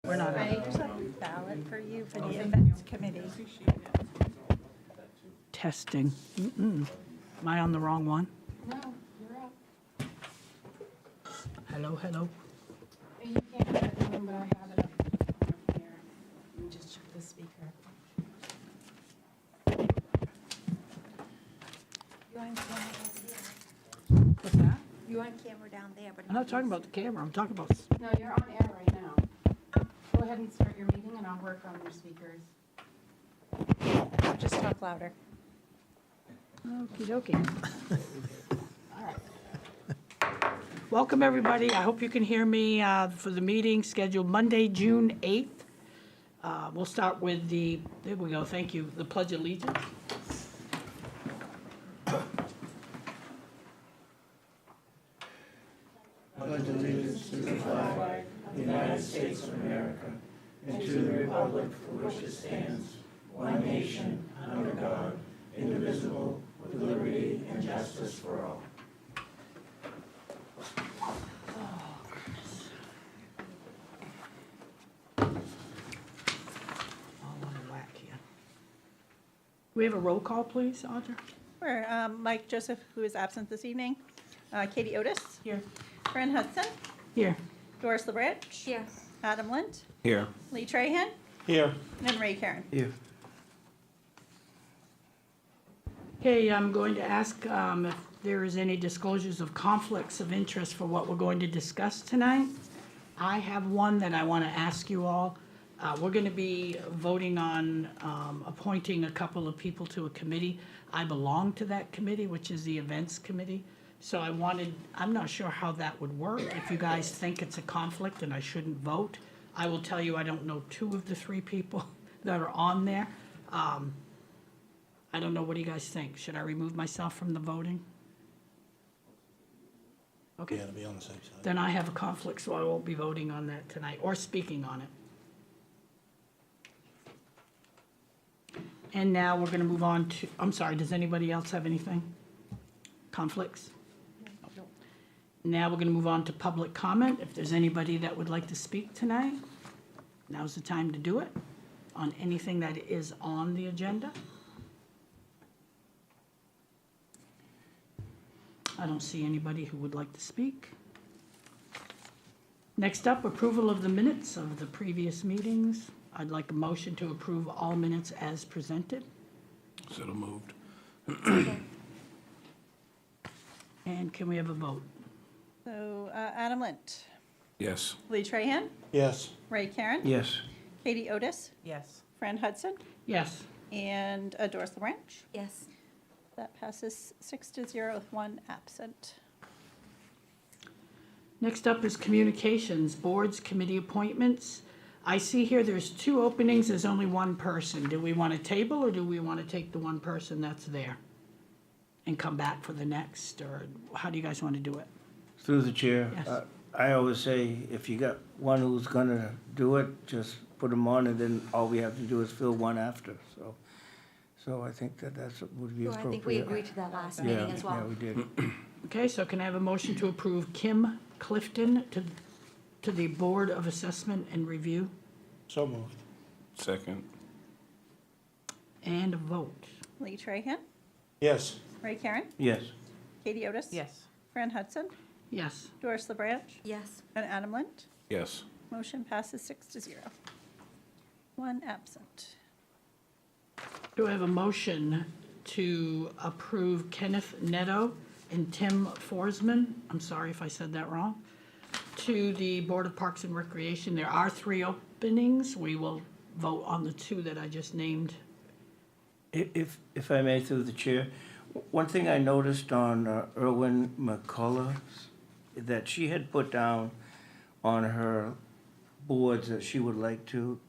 We're not I on. think there's a ballot for you for the events committee. Testing. Am I on the wrong one? No, you're up. Hello, hello. You can't have it on, but I have it up here. Let me just check the speaker. You on camera down there? What's that? You on camera down there, but. I'm not talking about the camera. I'm talking about. No, you're on air right now. Go ahead and start your meeting and I'll work on your speakers. Just talk louder. Okie dokie. All right. Welcome, everybody. I hope you can hear me for the meeting scheduled Monday, June 8th. We'll start with there we go, thank you, the Pledge of Allegiance. Pledge allegiance to the flag of the United States of America and to the republic for which it stands, one nation, under God, indivisible, with liberty and justice for all. All on whack here. We have a roll call, please, Audra? Sure. Mike Joseph, who is absent this evening. Katie Otis. Here. Fran Hudson. Here. Doris LeBranch. Here. Adam Lind. Here. Lee Trahan. Here. And Ray Karen. Here. Okay, I'm going to ask if there is any disclosures of conflicts of interest for what we're going to discuss tonight. I have one that I want to ask you all. We're going to be voting on appointing a couple of people to a committee. I belong to that committee, which is the events committee. So I'm not sure how that would work. If you guys think it's a conflict and I shouldn't vote, I will tell you I don't know two of the three people that are on there. I don't know, what do you guys think? Should I remove myself from the voting? Okay. Yeah, to be on the safe side. Then I have a conflict, so I won't be voting on that tonight or speaking on it. And now we're gonna move on to, I'm sorry, does anybody else have anything? Conflicts? Now we're gonna move on to public comment. If there's anybody that would like to speak tonight, now's the time to do it on anything that is on the agenda. I don't see anybody who would like to speak. Next up, approval of the minutes of the previous meetings. I'd like a motion to approve all minutes as presented. So moved. And can we have a vote? So Adam Lind. Yes. Lee Trahan. Yes. Ray Karen. Yes. Katie Otis. Yes. Fran Hudson. Yes. And Doris LeBranch. Yes. That passes 6-0 with one absent. Next up is communications, boards, committee appointments. I see here there's two openings, there's only one person. Do we want to table or do we want to take the one person that's there and come back for the next, or how do you guys want to do it? Through the chair, Yes. I always say, if you got one who's gonna do it, just put them on, and then all we have to do is fill one after, so I think that would be Well, appropriate. I think we agreed to that last meeting as well. Yeah, we did. Okay, so can I have a motion to approve Kim Clifton to the Board of Assessment and Review? So moved. Second. And a vote. Lee Trahan. Yes. Ray Karen. Yes, Katie Otis. Yes. Fran Hudson. Yes. Doris LeBranch. Yes. And Adam Lind. Yes. Motion passes 6-0. One absent. Do I have a motion to approve Kenneth Neto and Tim Forsman, I'm sorry if I said that wrong, to the Board of Parks and Recreation? There are three openings. We will vote on the two that I just named. if I may, through the chair, one thing I noticed on Erwin McCullough's, that she had put down on her boards that she would like to,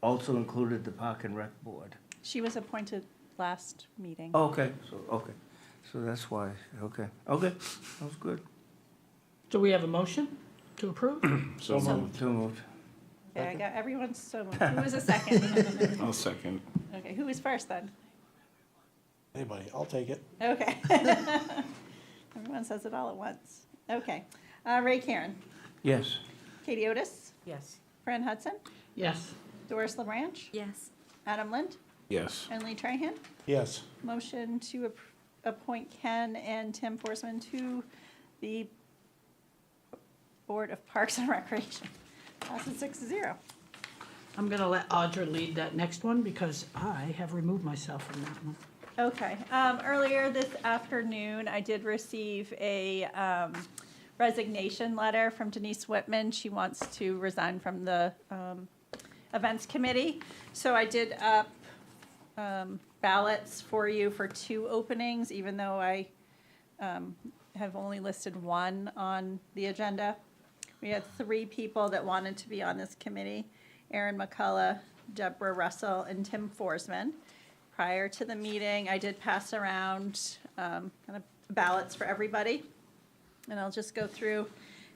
also included the Park and Rec Board. She was appointed last meeting. Okay, so that's why, okay, that was good. Do we have a motion to approve? So moved. So moved. Okay, I got everyone so moved. Who was a second? I'll second. Okay, who was first then? Anybody, I'll take it. Okay. Everyone says it all at once. Okay. Ray Karen. Yes. Katie Otis. Yes. Fran Hudson, Yes. Doris LaBranch, Yes. Adam Lind, Yes. and Lee Trahan. Yes. Motion to appoint Ken and Tim Forsman to the Board of Parks and Recreation. Passes 6-0. I'm gonna let Audra lead that next one because I have removed myself from that one. Okay, earlier this afternoon, I did receive a resignation letter from Denise Whitman. She wants to resign from the Events Committee. So I did up ballots for you for 2 openings, even though I have only listed 1 on the agenda. We had 3 people that wanted to be on this committee: Erin McCullough, Deborah Russell, and Tim Forsman. Prior to the meeting, I did pass around kind of ballots for everybody, and I'll just go through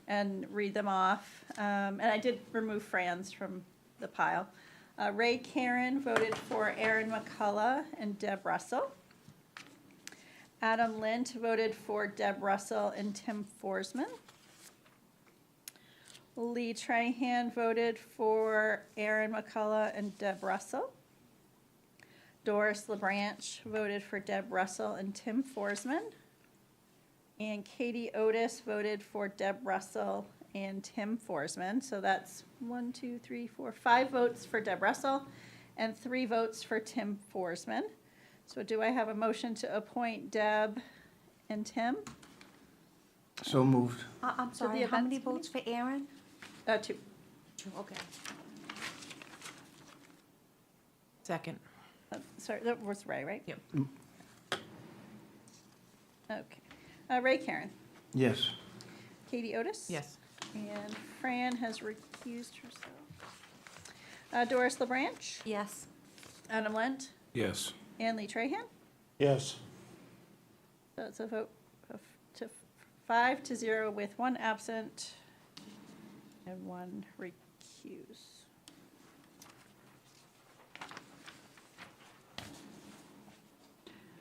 and read them off. And I did remove Fran's from the pile. Ray Karen voted for Erin McCullough and Deb Russell. Adam Lind voted for Deb Russell and Tim Forsman. Lee Trahan voted for Erin McCullough and Deb Russell. Doris LaBranch voted for Deb Russell and Tim Forsman. And Katie Otis voted for Deb Russell and Tim Forsman. So that's 5 votes for Deb Russell and 3 votes for Tim Forsman. So do I have a motion to appoint Deb and Tim? So moved. I'm sorry, how events many committee? votes for Aaron? 2. 2, okay. Second. Sorry, that was Ray, right? Yep. Okay. Ray Karen, Yes. Katie Otis? Yes. And Fran has recused herself. Doris LaBranch, Yes. Adam Lind, Yes. and Lee Trahan. Yes. So it's a vote of 5-0 with 1 absent and 1 recuse.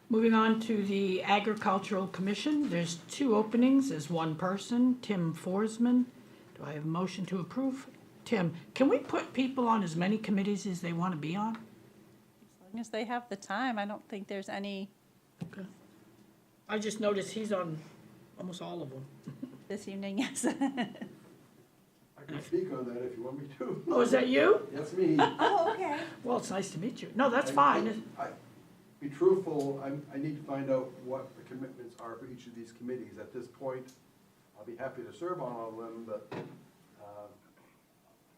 Moving on to the Agricultural Commission, there's 2 openings, there's 1 person, Tim Forsman. Do I have a motion to approve? Tim, can we put people on as many committees as they want to be on? As long as they have the time, I don't think there's any Okay. I just noticed he's on almost all of them. this evening, yes. I can speak on that if you want me to. Oh, is that you? That's me. Oh, okay. Well, it's nice to meet you. No, that's fine. Be truthful, I need to find out what the commitments are for each of these committees. At this point, I'll be happy to serve on all of them, but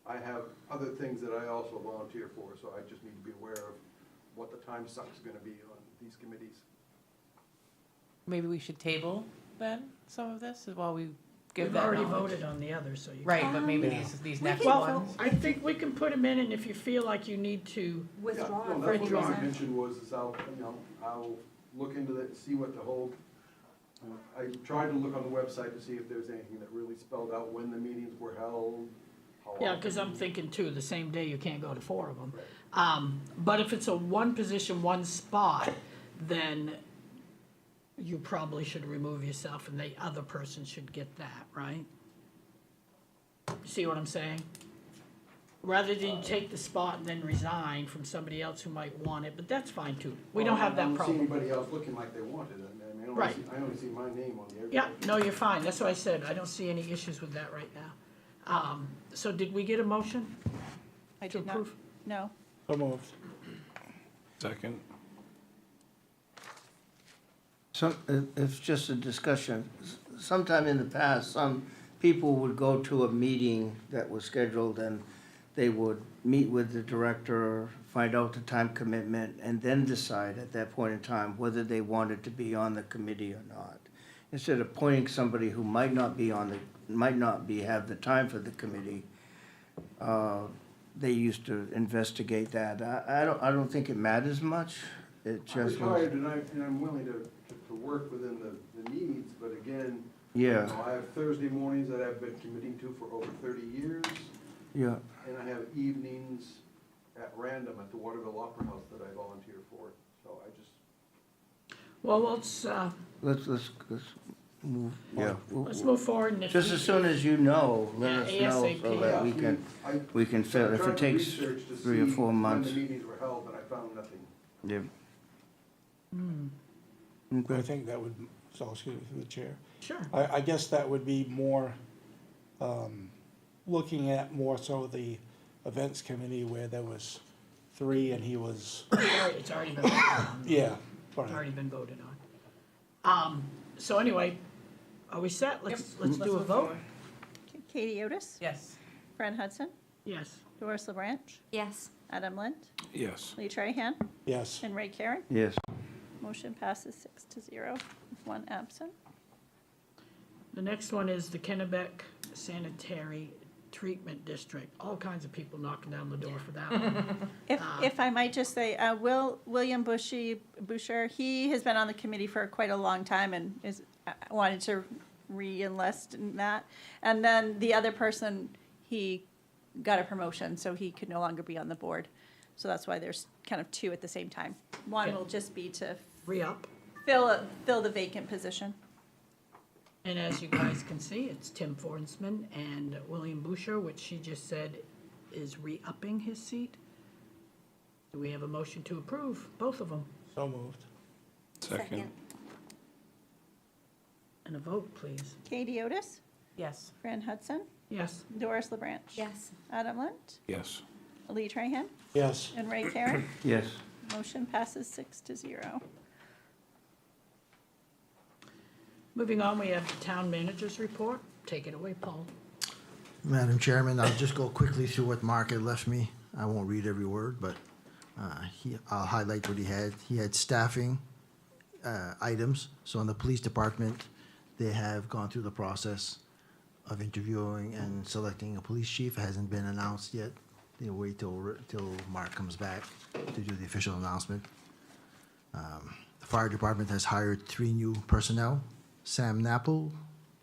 I have other things that I also volunteer for, so I just need to be aware of what the time suck's gonna be on these committees. Maybe we should table then some of this while we give We've that already knowledge. voted on the others, so you. Right, but maybe Yeah. these We next can Well, ones. I think we can put them in, and if you feel like you need to, Withdraw. Yeah, well, for that's any what my reason. intention was, is I'll look into that, see what the whole, I tried to look on the website to see if there's anything that really spelled out when the meetings were held, how yeah, often. because I'm thinking too, the same day you can't go to 4 of them. Right. But if it's a 1 position, 1 spot, then you probably should remove yourself and the other person should get that, right? See what I'm saying? Rather than take the spot and then resign from somebody else who might want it, but that's fine too. We don't have I that don't see problem. anybody else looking like they wanted it, I mean, Right. I only see my name on the. Yeah, no, you're fine. That's what I said. I don't see any issues with that right now. So did we get a motion I to did not, approve? no. So moved. Second. So, it's just a discussion. Sometime in the past, some people would go to a meeting that was scheduled and they would meet with the director, find out the time commitment, and then decide at that point in time whether they wanted to be on the committee or not. Instead of appointing somebody who might not be have the time for the committee, they used to investigate that. I don't think it matters much. It I'm just was, retired and I'm willing to work within the needs, but again, yeah, I have Thursday mornings that I've been committing to for over 30 years, yeah. and I have evenings at random at the Waterville Opera House that I volunteer for, so I just, Well, let's, Let's move, yeah. Let's move forward and if Just we- as soon as you know, let Yeah, us know so ASAP. that we can fill, I if tried it to takes research to 3 or see 4 months. When the meetings were held, but I found nothing. Yeah. I Okay. think that would, so excuse me, through the chair. Sure. I guess that would be more, looking at more so the events committee where there was 3 and he was, It's already been voted on. yeah. It's already been voted on. So anyway, are we set? Let's do a vote. Katie Otis, Yes. Fran Hudson, Yes. Doris LaBranch, Yes. Adam Lind, Yes. Lee Trahan, Yes. and Ray Karen. Yes. Motion passes 6-0 with 1 absent. The next one is the Kennebec Sanitary Treatment District. All kinds of people knocking down the door for that one. If I might just say, William Boucher, he has been on the committee for quite a long time and wanted to re-enlist in that. And then the other person, he got a promotion, so he could no longer be on the board. So that's why there's kind of 2 at the same time. One Okay. will just be to Re-up. fill the vacant position. And as you guys can see, it's Tim Forsman and William Boucher, which she just said is re-upping his seat. Do we have a motion to approve both of them? So moved. Second. And a vote, please. Katie Otis, Yes. Fran Hudson, Yes. Doris LaBranch. Yes. Adam Lind, Yes. Lee Trahan, Yes. and Ray Karen. Yes. Motion passes 6-0. Moving on, we have the town manager's report. Take it away, Paul. Madam Chairman, I'll just go quickly through what Mark had left me. I won't read every word, but I'll highlight what he had. He had staffing items. So in the police department, they have gone through the process of interviewing and selecting a police chief. It hasn't been announced yet. They wait till Mark comes back to do the official announcement. The fire department has hired 3 new personnel: Sam Napple,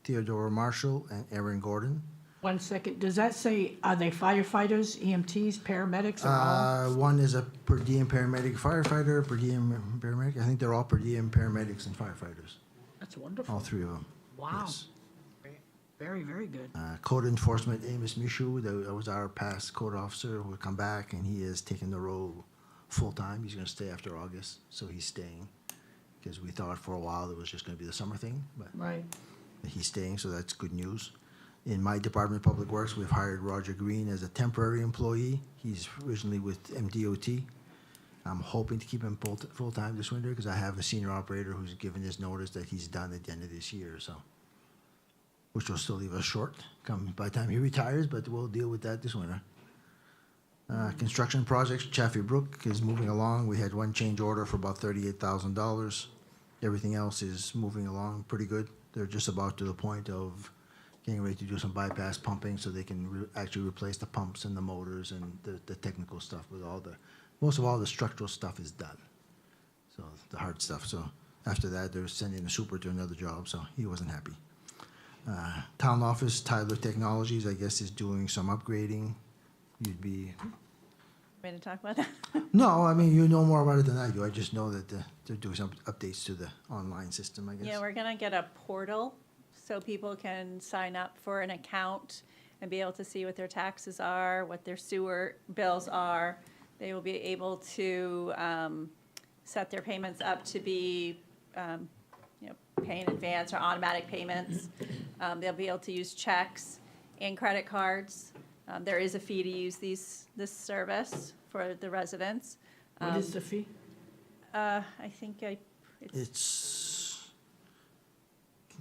Theodore Marshall, and Aaron Gordon. 1 second. Does that say, are they firefighters, EMTs, paramedics, or all? One is a per diem paramedic firefighter, per diem paramedic. I think they're all per diem paramedics and firefighters, That's all wonderful. 3 of them. Wow. Yes. Very, very good. Code enforcement, Amos Michaud, that was our past code officer, will come back, and he has taken the role full-time. He's gonna stay after August, so he's staying. Because we thought for a while it was just gonna be the summer thing, but Right. he's staying, so that's good news. In my department, Public Works, we've hired Roger Green as a temporary employee. He's originally with MDOT. I'm hoping to keep him full-time this winter, because I have a senior operator who's given his notice that he's done at the end of this year, so. Which will still leave us short by the time he retires, but we'll deal with that this winter. Construction projects, Chaffee Brook is moving along. We had 1 change order for about $38,000. Everything else is moving along pretty good. They're just about to the point of getting ready to do some bypass pumping so they can actually replace the pumps and the motors and the technical stuff with most of all the structural stuff is done. So the hard stuff. So after that, they're sending the super to another job, so he wasn't happy. Town office, Tyler Technologies, I guess, is doing some upgrading. You'd be, Ready to talk about that? no, I mean, you know more about it than I do. I just know that they're doing some updates to the online system, I guess. Yeah, we're gonna get a portal so people can sign up for an account and be able to see what their taxes are, what their sewer bills are. They will be able to set their payments up to be, pay in advance or automatic payments. They'll be able to use checks and credit cards. There is a fee to use this service for the residents. What is the fee? I think it's It's,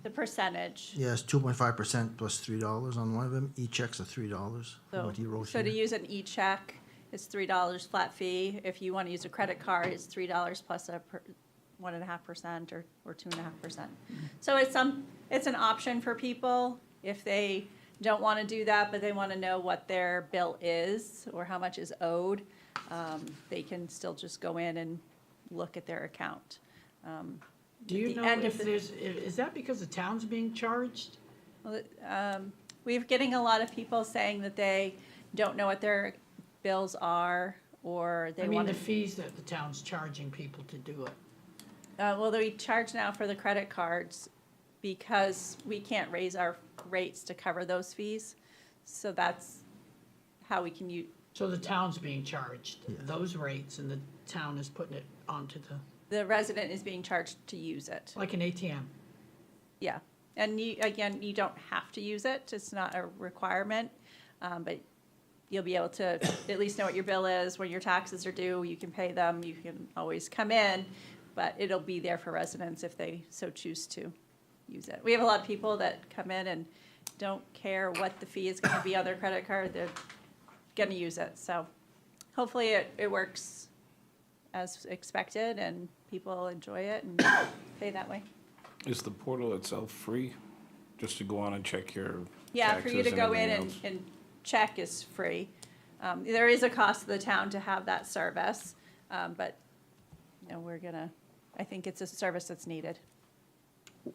the percentage. yes, 2.5% plus $3 on one of them. E-checks are $3, So, what he wrote so to here. use an e-check, it's $3 flat fee. If you want to use a credit card, it's $3 plus 1.5% or 2.5%. So it's an option for people if they don't want to do that, but they want to know what their bill is or how much is owed. They can still just go in and look at their account. Do you the know end if of the- is that because the town's being charged? Well, we're getting a lot of people saying that they don't know what their bills are, or they I mean, want the to. fees that the town's charging people to do it. Well, we charge now for the credit cards because we can't raise our rates to cover those fees. So that's how we can So the town's being charged Yeah. those rates, and the town is putting it onto the resident is being charged to use it. like an ATM. Yeah, and you, again, you don't have to use it, it's not a requirement, but you'll be able to at least know what your bill is, when your taxes are due, you can pay them, you can always come in, but it'll be there for residents if they so choose to use it. We have a lot of people that come in and don't care what the fee is gonna be on their credit card, they're gonna use it, so hopefully it works as expected and people enjoy it and pay that way. Is the portal itself free, just to go on and check your Yeah, for you to taxes go in everything else? and check is free. There is a cost to the town to have that service, but, you know, I think it's a service that's needed.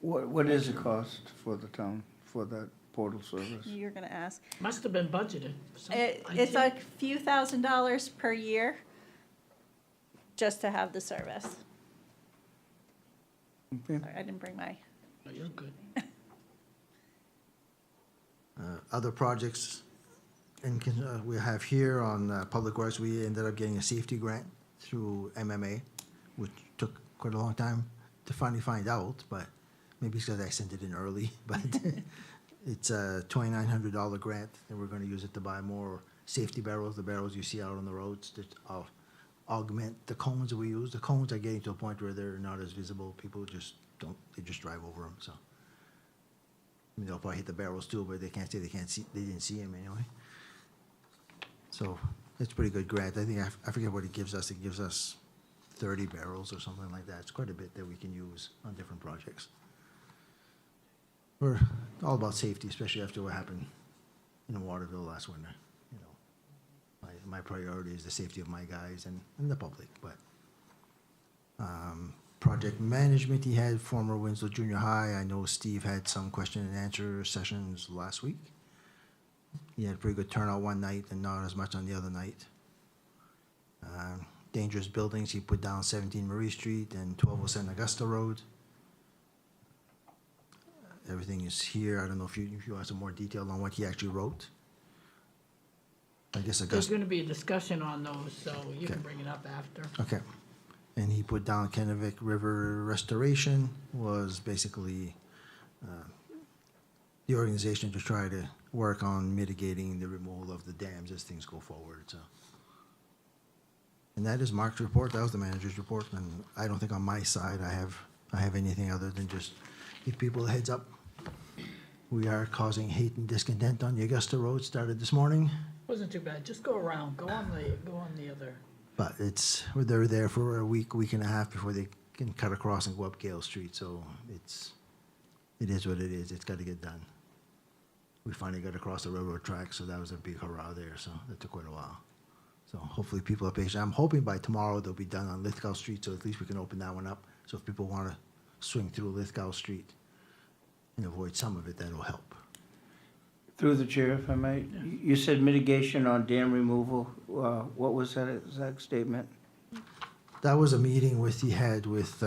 What is the cost for the town for that portal service? You're gonna ask. Must have been budgeted. It's a few $1,000s per year just to have the service. Okay. Sorry, I didn't bring my, Oh, you're good. Other projects we have here on Public Works, we ended up getting a safety grant through MMA, which took quite a long time to finally find out, but maybe it's because I sent it in early, but it's a $2,900 grant, and we're gonna use it to buy more safety barrels, the barrels you see out on the roads that augment the cones that we use. The cones are getting to a point where they're not as visible, people just they just drive over them, so. I mean, they'll probably hit the barrels too, but they can't say they didn't see him anyway. So it's a pretty good grant. I think, I forget what it gives us. It gives us 30 barrels or something like that. It's quite a bit that we can use on different projects. We're all about safety, especially after what happened in Waterville last winter. You know, my priority is the safety of my guys and the public, but project management, he had former Winslow Junior High. I know Steve had some question and answer sessions last week. He had a pretty good turnout one night and not as much on the other night. Dangerous buildings, he put down 17 Marie Street and 1207 Augusta Road. Everything is here. I don't know if you want some more detail on what he actually wrote. I guess There's Augusta, gonna be a discussion on those, so you can Okay. bring it up after. okay. And he put down Kennebec River Restoration was basically the organization to try to work on mitigating the removal of the dams as things go forward, so. And that is Mark's report, that was the manager's report, and I don't think on my side I have anything other than just give people a heads up. We are causing hate and discontent on the Augusta Road, started this morning, Wasn't too bad, just go around, go on the other. but they're there for a week and a half before they can cut across and go up Gale Street, so it is what it is, it's gotta get done. We finally got across the railroad track, so that was a big hurrah there, so that took quite a while. So hopefully people are patient. I'm hoping by tomorrow they'll be done on Lithgow Street, so at least we can open that one up. So if people wanna swing through Lithgow Street and avoid some of it, that'll help. Through the chair, if I might, you said mitigation on dam removal. What was that exact statement? That was a meeting he had with,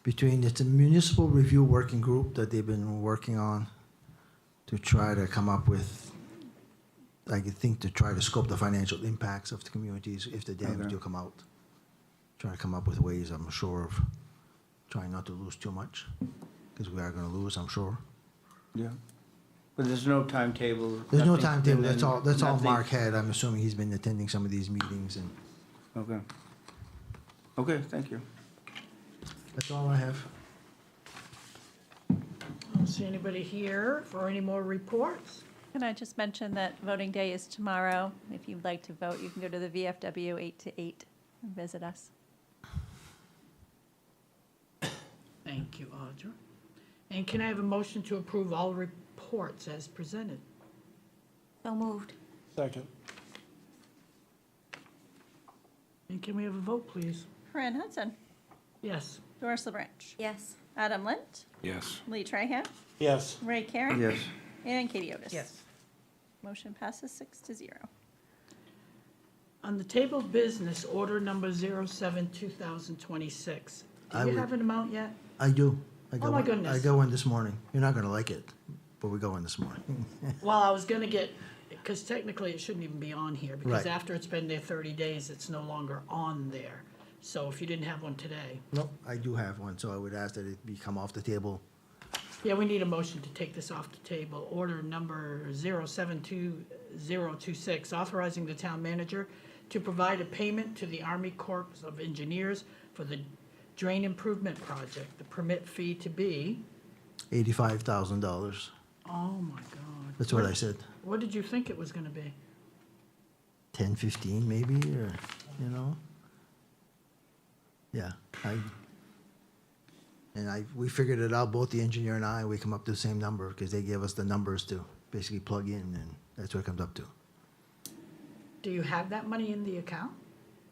it's a municipal review working group that they've been working on to try to come up with, I think, to try to scope the financial impacts of the communities if the dams Okay. do come out. Try to come up with ways, I'm sure, of trying not to lose too much, because we are gonna lose, I'm sure. Yeah. But there's no timetable? There's no nothing- timetable, that's all nothing- Mark had. I'm assuming he's been attending some of these meetings, and Okay. Okay, thank you. that's all I have. I don't see anybody here for any more reports. can I just mention that voting day is tomorrow? If you'd like to vote, you can go to the VFW 8 to 8 and visit us. Thank you, Audra. And can I have a motion to approve all reports as presented? So moved. Second. And can we have a vote, please? Corinne Hudson, Yes. Doris LaBranch, Yes. Adam Lint, Yes. Lee Trahan, Yes. Ray Karen. Yes. And Katie Otis. Yes. Motion passes 6-0. On the table of business, order number 07, 2026. Do I you would- have an amount yet? I do. I Oh, got my one- goodness. I got one this morning. You're not gonna like it, but we got one this morning. Well, I was gonna get, because technically it shouldn't even be on here, because Right. after it's been there 30 days, it's no longer on there. So if you didn't have one today, Nope, I do have one, so I would ask that it be come off the table. yeah, we need a motion to take this off the table. Order number 072026, authorizing the town manager to provide a payment to the Army Corps of Engineers for the drain improvement project. The permit fee to be, $85,000. oh my God. That's what I said. What did you think it was gonna be? 10, 15 maybe, or, you know? Yeah, we figured it out, both the engineer and I, we come up to the same number, because they gave us the numbers to basically plug in, and that's what it comes up to. Do you have that money in the account?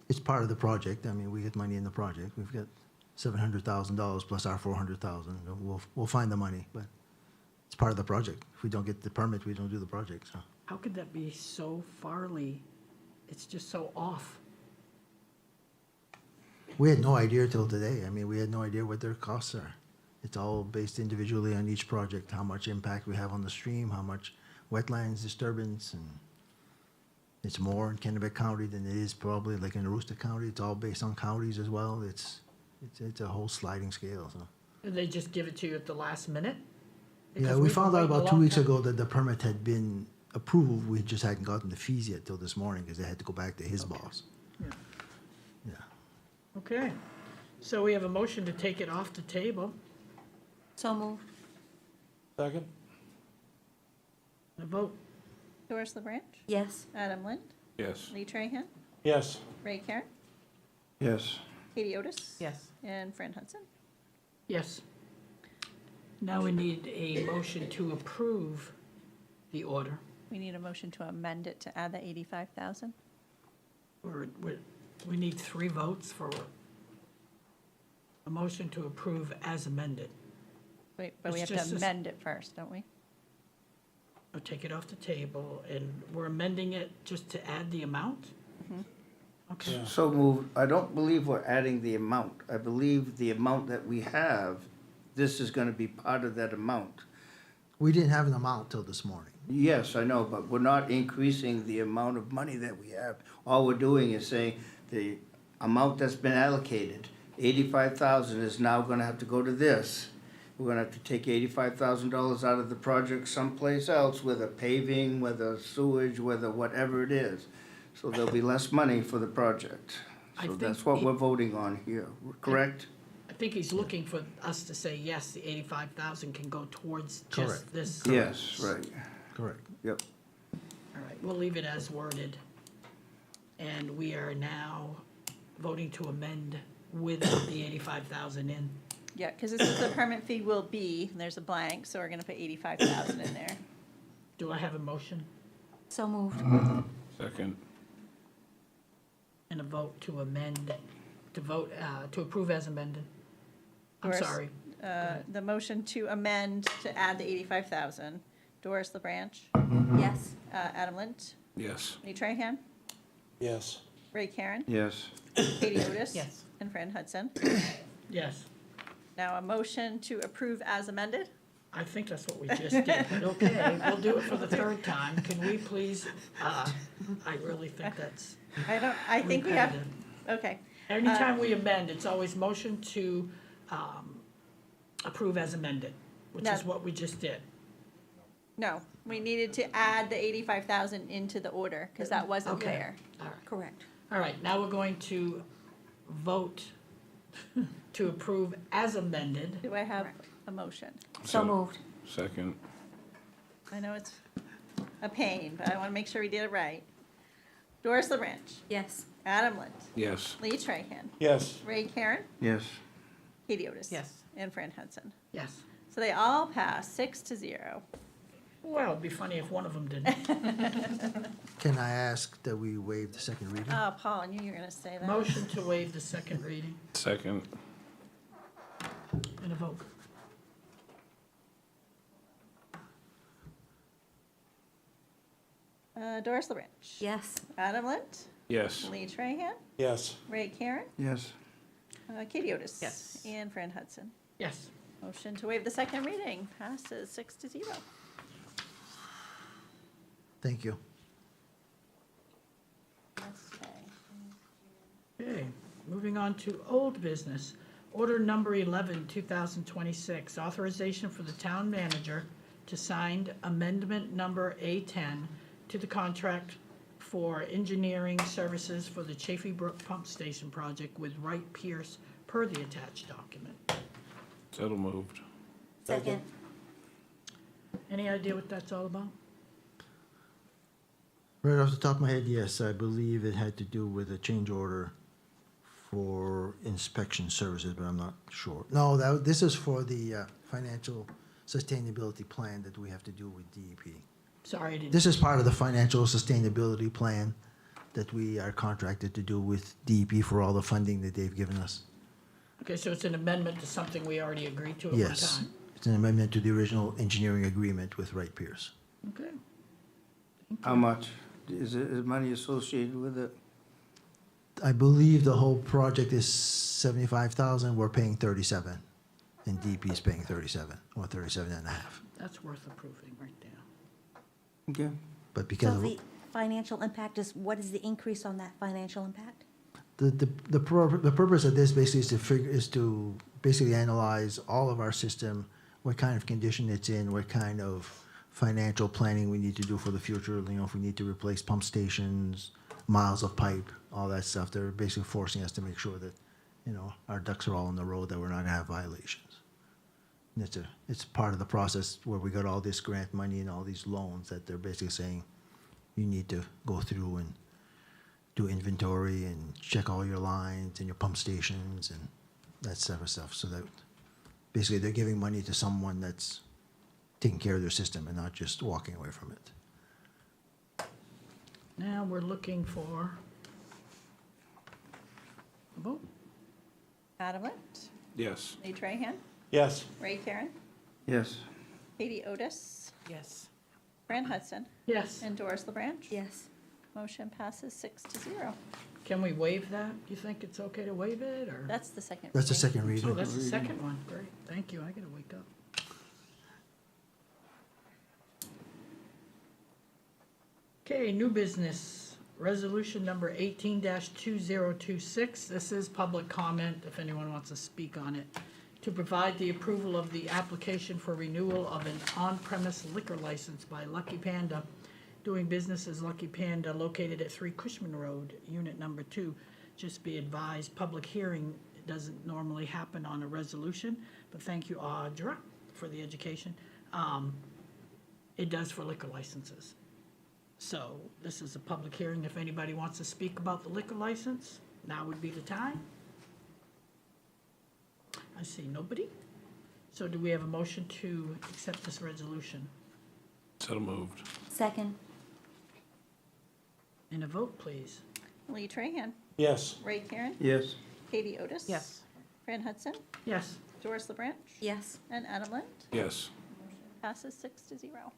It's part of the project, I mean, we get money in the project, we've got $700,000 plus our 400,000, we'll find the money, but it's part of the project. If we don't get the permit, we don't do the project, so. How could that be so farly? It's just so off. We had no idea till today. I mean, we had no idea what their costs are. It's all based individually on each project, how much impact we have on the stream, how much wetlands disturbance, and it's more in Kennebec County than it is probably like in Aroostook County. It's all based on counties as well. It's a whole sliding scale, so. Did they just give it to you at the last minute? Yeah, Because we we've found been out waiting a about 2 long weeks time. ago that the permit had been approved. We just hadn't gotten the fees yet till this morning, because they had to go back to his boss. Yeah. Yeah. Okay, so we have a motion to take it off the table. So moved. Second? A vote, Doris LaBranch, Yes. Adam Lind, Yes. Lee Trahan, Yes. Ray Karen, Yes. Katie Otis. Yes. And Fran Hudson. yes. Now we need a motion to approve the order. We need a motion to amend it to add the 85,000. We need 3 votes for a motion to approve as amended. Wait, but we It's have just to this- amend it first, don't we? I'll take it off the table, and we're amending it just to add the amount? Okay, So moved. I don't believe we're adding the amount. I believe the amount that we have, this is gonna be part of that amount. We didn't have an amount till this morning. Yes, I know, but we're not increasing the amount of money that we have. All we're doing is saying the amount that's been allocated, 85,000 is now gonna have to go to this. We're gonna have to take $85,000 out of the project someplace else, whether paving, whether sewage, whether whatever it is. So there'll be less money for the project. I So think that's what it- we're voting on here, correct? I think he's looking for us to say, yes, the 85,000 can go towards just Correct. this. Yes, right, Correct. yep. All right, we'll leave it as worded. And we are now voting to amend with the 85,000 in. Yeah, because this is the permit fee will be, and there's a blank, so we're gonna put 85,000 in there. Do I have a motion So moved. Second. and a vote to amend, to approve as amended? I'm Doris, sorry. The motion to amend to add the 85,000. Doris LaBranch, Yes. Adam Lind, Yes. Lee Trahan, Yes. Ray Karen, Yes. Katie Otis. Yes. And Fran Hudson. Yes, Now a motion to approve as amended. I think that's what we just did, but okay, we'll do it for the 3rd time. Can we please, I really think that's I think we have, repetitive. okay. Anytime we amend, it's always motion to approve as amended, which is No. what we just did. No, we needed to add the 85,000 into the order, because that wasn't Okay. there. All right. Correct. All right, now we're going to vote to approve as amended. Do I have Correct. a motion? So moved. Second. I know it's a pain, but I want to make sure we did it right. Doris LaBranch, Yes. Adam Lind, Yes. Lee Trahan, Yes. Ray Karen, Yes. Katie Otis. Yes. And Fran Hudson. Yes. So they all passed 6-0. Well, it'd be funny if one of them didn't. Can I ask that we waive the second reading? Oh, Paul, I knew you were going to say that. Motion to waive the second reading Second. and a vote. Doris LaBranch. Yes. Adam Lind, Yes. Lee Trahan, Yes. Ray Karen, Yes. Katie Otis. Yes. And Fran Hudson. Yes. Motion to waive the second reading passes 6-0. Thank you. Okay, moving on to old business. Order number 11, 2026, authorization for the town manager to sign amendment number A10 to the contract for engineering services for the Chafee Brook Pump Station project with Wright Pierce per the attached document. So moved. Second. Any idea what that's all about? Right off the top of my head, yes, I believe it had to do with a change order for inspection services, but I'm not sure. No, this is for the financial sustainability plan that we have to do with DEP. Sorry, I didn't. This is part of the financial sustainability plan that we are contracted to do with DEP for all the funding that they've given us. Okay, so it's an amendment to something we already agreed to at one Yes, time? it's an amendment to the original engineering agreement with Wright Pierce. Okay. How much? Is money associated with it? I believe the whole project is 75,000, we're paying 37, and DEP is paying 37, or 37 and a half. That's worth approving right there. Okay. But because So of, the financial impact is, what is the increase on that financial impact? the purpose of this basically is to basically analyze all of our system, what kind of condition it's in, what kind of financial planning we need to do for the future, you know, if we need to replace pump stations, miles of pipe, all that stuff. They're basically forcing us to make sure that, you know, our ducks are all in the road, that we're not gonna have violations. And it's part of the process where we got all this grant money and all these loans that they're basically saying, you need to go through and do inventory and check all your lines and your pump stations and that type of stuff. So that basically they're giving money to someone that's taking care of their system and not just walking away from it. Now we're looking for a vote. Adam Lind, Yes. Lee Trahan, Yes. Ray Karen, Yes. Katie Otis, Yes. Fran Hudson, Yes. and Doris LeBranch. Yes. Motion passes 6-0. Can we waive that? You think it's okay to waive it, or? That's the second. That's the reading. second Oh, reading. that's the second one. Great. Thank you. I gotta wake up. Okay, new business. Resolution number 18-2026. This is public comment, if anyone wants to speak on it. To provide the approval of the application for renewal of an on-premise liquor license by Lucky Panda, doing business as Lucky Panda, located at 3 Cushman Road, Unit Number 2. Just be advised, public hearing doesn't normally happen on a resolution, but thank you, Audra, for the education. It does for liquor licenses. So this is a public hearing. If anybody wants to speak about the liquor license, now would be the time. I see nobody. So do we have a motion to accept this resolution? So moved. Second. And a vote, please. Lee Trahan, Yes. Ray Karen, Yes. Katie Otis. Yes. Fran Hudson, Yes. Doris LeBranch, Yes. and Adam Lind. Yes. Passes 6-0.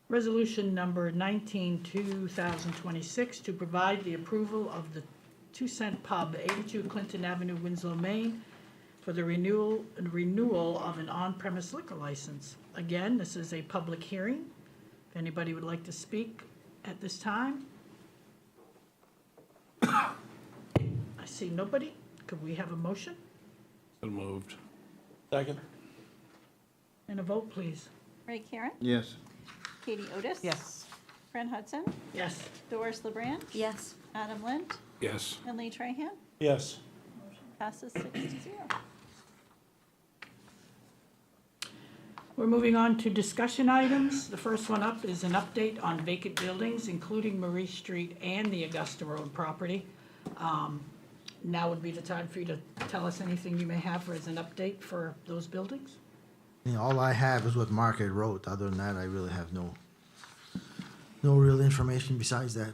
Resolution number 19, 2026, to provide the approval of the 2 Cent Pub, 82 Clinton Avenue, Winslow, Maine, for the renewal of an on-premise liquor license. Again, this is a public hearing. If anybody would like to speak at this time. I see nobody. Could we have a motion So moved. Second. and a vote, please? Ray Karen, Yes. Katie Otis. Yes. Fran Hudson, Yes. Doris LeBranch, Yes. Adam Lind, Yes. and Lee Trahan. Yes. Passes 6-0. We're moving on to discussion items. The first one up is an update on vacant buildings, including Marie Street and the Augusta Road property. Now would be the time for you to tell us anything you may have as an update for those buildings. You know, all I have is what Mark had wrote. Other than that, I really have no real information besides that.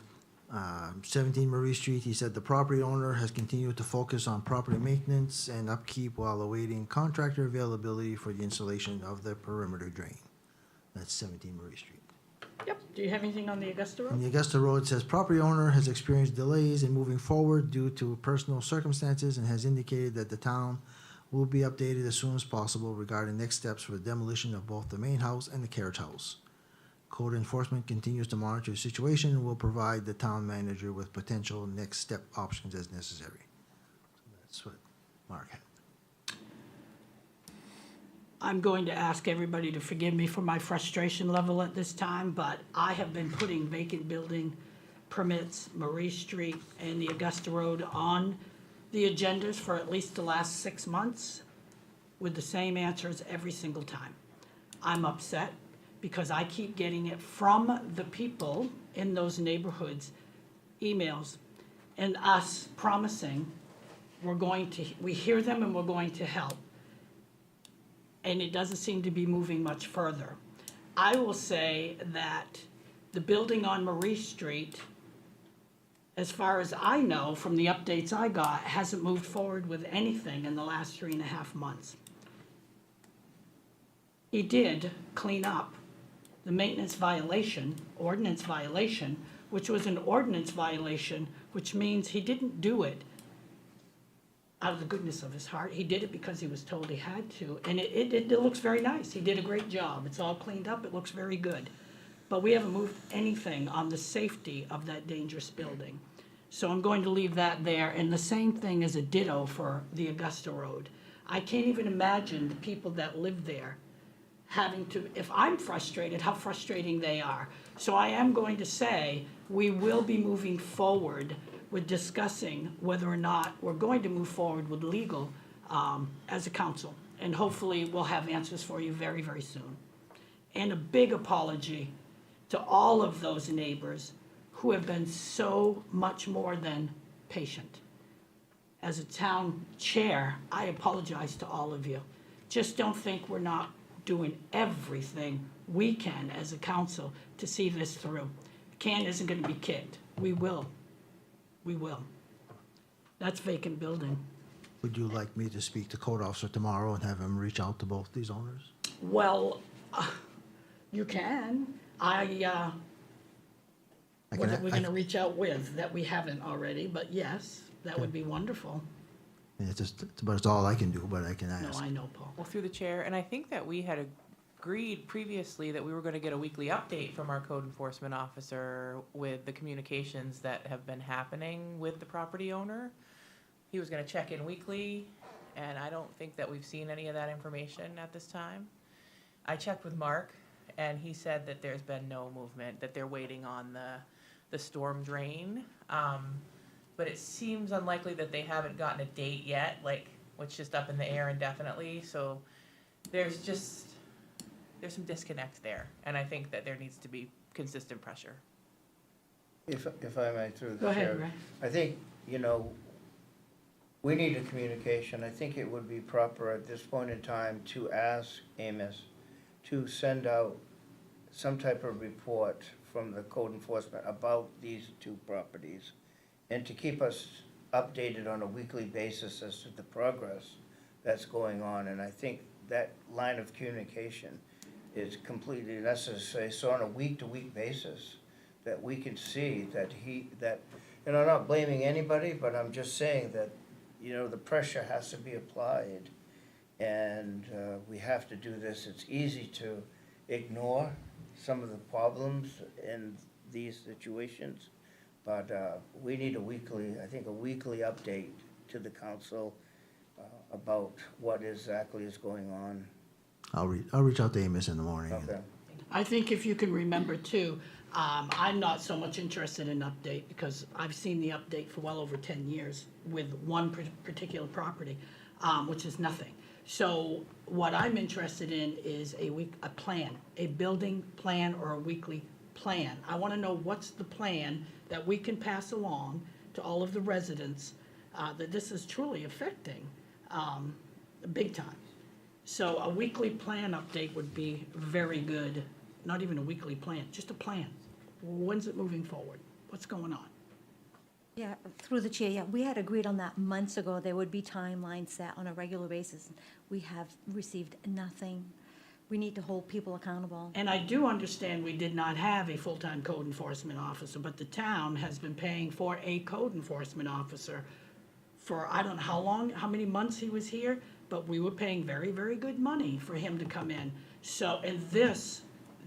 17 Marie Street, he said the property owner has continued to focus on property maintenance and upkeep while awaiting contractor availability for the installation of the perimeter drain. That's 17 Marie Street. Yep. Do you have anything on the Augusta And Road? the Augusta Road says property owner has experienced delays in moving forward due to personal circumstances and has indicated that the town will be updated as soon as possible regarding next steps for the demolition of both the main house and the carriage house. Code enforcement continues to monitor the situation and will provide the town manager with potential next step options as necessary. So that's what Mark had. I'm going to ask everybody to forgive me for my frustration level at this time, but I have been putting vacant building permits, Marie Street and the Augusta Road on the agendas for at least the last 6 months with the same answers every single time. I'm upset because I keep getting it from the people in those neighborhoods, emails, and us promising we hear them and we're going to help. And it doesn't seem to be moving much further. I will say that the building on Marie Street, as far as I know from the updates I got, hasn't moved forward with anything in the last 3.5 months. He did clean up the maintenance violation, ordinance violation, which was an ordinance violation, which means he didn't do it out of the goodness of his heart. He did it because he was told he had to, and it looks very nice. He did a great job. It's all cleaned up. It looks very good. But we haven't moved anything on the safety of that dangerous building. So I'm going to leave that there, and the same thing as a ditto for the Augusta Road. I can't even imagine the people that live there having to, if I'm frustrated, how frustrating they are. So I am going to say we will be moving forward with discussing whether or not we're going to move forward with legal as a council. And hopefully we'll have answers for you very, very soon. And a big apology to all of those neighbors who have been so much more than patient. As a town chair, I apologize to all of you. Just don't think we're not doing everything we can as a council to see this through. The can isn't gonna be kicked. We will. We will. That's vacant building. Would you like me to speak to code officer tomorrow and have him reach out to both these owners? Well, you can. What are we gonna reach out with that we haven't already? But yes, that would be wonderful. It's all I can do, but I can No, ask. I know, Paul. Well, through the chair, and I think that we had agreed previously that we were gonna get a weekly update from our code enforcement officer with the communications that have been happening with the property owner. He was gonna check in weekly, and I don't think that we've seen any of that information at this time. I checked with Mark, and he said that there's been no movement, that they're waiting on the storm drain. But it seems unlikely that they haven't gotten a date yet, like, it's just up in the air indefinitely, so there's some disconnect there, and I think that there needs to be consistent pressure. If I may, through Go the chair. ahead, Ray. I think, we need a communication. I think it would be proper at this point in time to ask Amos to send out some type of report from the code enforcement about these two properties, and to keep us updated on a weekly basis as to the progress that's going on. And I think that line of communication is completely necessary. So on a week-to-week basis, that we can see that and I'm not blaming anybody, but I'm just saying that, the pressure has to be applied. And we have to do this. It's easy to ignore some of the problems in these situations. But we need a weekly update to the council about what exactly is going on. I'll reach out to Amos in the morning. Okay. I think if you can remember too, I'm not so much interested in update because I've seen the update for well over 10 years with one particular property, which is nothing. So what I'm interested in is a plan, a building plan or a weekly plan. I want to know what's the plan that we can pass along to all of the residents that this is truly affecting big time. So a weekly plan update would be very good. Not even a weekly plan, just a plan. When's it moving forward? What's going on? Yeah, through the chair, yeah, we had agreed on that months ago. There would be timelines set on a regular basis. We have received nothing. We need to hold people accountable. And I do understand we did not have a full-time code enforcement officer, but the town has been paying for a code enforcement officer for, I don't know how long, how many months he was here, but we were paying very, very good money for him to come in. So, and